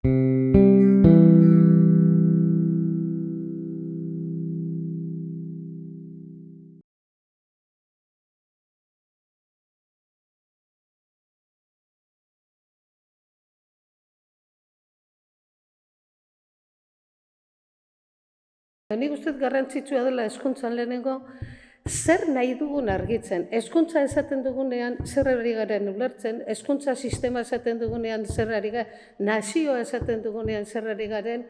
Nik uste garrantzitsua dela hezkuntzan lehenengo, zer nahi dugun argitzen. Hezkuntza esaten dugunean zer ari garen ulertzen, hezkuntza sistema esaten dugunean zer ari garen, nazioa esaten dugunean zer ari garen,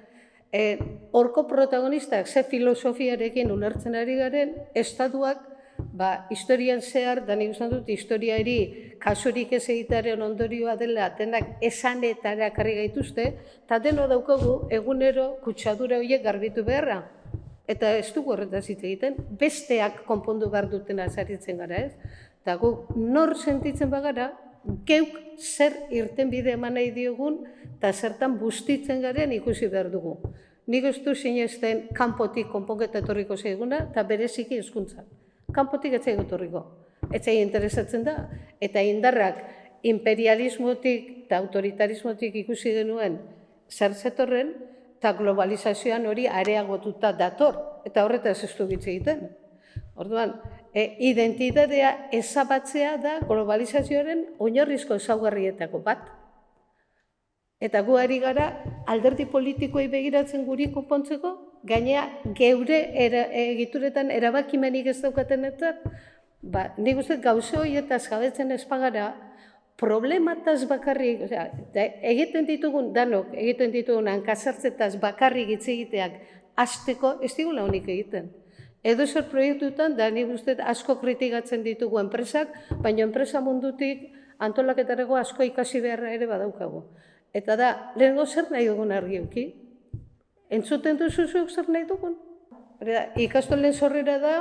horko protagonistak ze filosofiarekin ulertzen ari garen, estatuak, historian zehar, da nik usan dut, historiari kasurik ez egitearen ondorioa dela, denak esanetara karri gaituzte, eta deno daukagu egunero kutsadura horiek garbitu beharra. Eta ez dugu horretaz hitz egiten, besteak konpondu behar dutena saritzen gara, ez? Eta gu nor sentitzen bagara, geuk zer irtenbide eman nahi diogun, eta zertan bustitzen garen ikusi behar dugu. Nik ez du sinesten kanpotik konponketa etorriko zaiguna, eta bereziki hezkuntza. Kanpotik ez zaigu etorriko. Ez zaigu interesatzen da, eta indarrak imperialismotik eta autoritarismotik ikusi genuen zer zetorren, eta globalizazioan hori areagotuta dator, eta horretaz ez du hitz egiten. Orduan, identitatea ezabatzea da globalizazioaren oinarrizko ezaugarrietako bat. Eta gu ari gara alderdi politikoei begiratzen guri konpontzeko, gainea geure egituretan erabakimenik ez daukatenetan, nik uste gauze horietaz jabetzen ez bagara, problemataz bakarrik, egiten ditugun, danok egiten ditugun hankasartzetaz bakarrik hitz egiteak hasteko ez digula honik egiten. Edo zer proiektutan, da nik uste asko kritikatzen ditugu enpresak, baina enpresa mundutik antolaketarako asko ikasi beharra ere badaukagu. Eta da, lehenengo zer nahi dugun argiuki? Entzuten duzuzuk zer nahi dugun? Ikastolen sorrera da,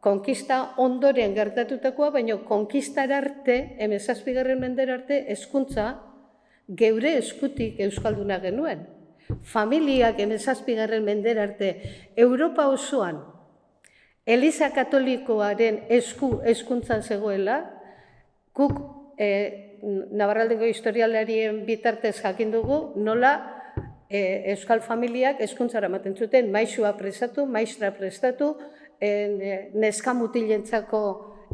konkista ondoren gertatutakoa, baina konkistar arte, 17. mendera arte, hezkuntza geure eskutik euskalduna genuen. Familiak 17. mendera arte, Europa osoan, Eliza Katolikoaren esku hezkuntzan zegoela, guk Navarraldeko historialarien bitartez jakin dugu, nola euskal familiak hezkuntzara ematen zuten, maisua prestatu, maistra prestatu, neskamutilentzako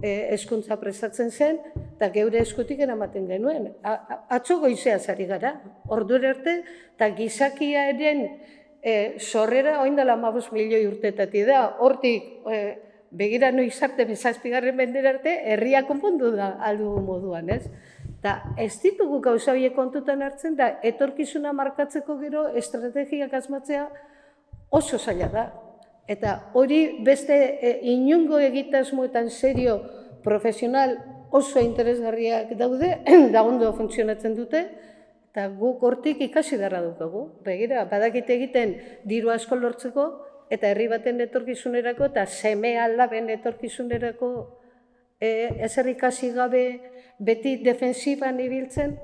hezkuntza prestatzen zen, eta geure eskutik eramaten genuen. Atzo goizeaz ari gara, ordura arte, eta gizakiaren sorrera oin dela 15 milioi urtetatik da, hortik begira noiz arte, 17. mendera arte, herria konpondu da aldugu moduan, ez? Eta ez ditugu gauza horiek kontutan hartzen, da etorkizuna markatzeko gero estrategiak asmatzea oso zaila da. Eta hori beste inongo egitasmoetan serio, profesional oso interesgarriak daude, da ondo funtzionatzen dute, eta guk hortik ikasi beharra dukagu. Begira, badakite egiten diru asko lortzeko, eta herri baten etorkizunerako, eta seme alaben etorkizunerako ezer ikasi gabe beti defensiban ibiltzen,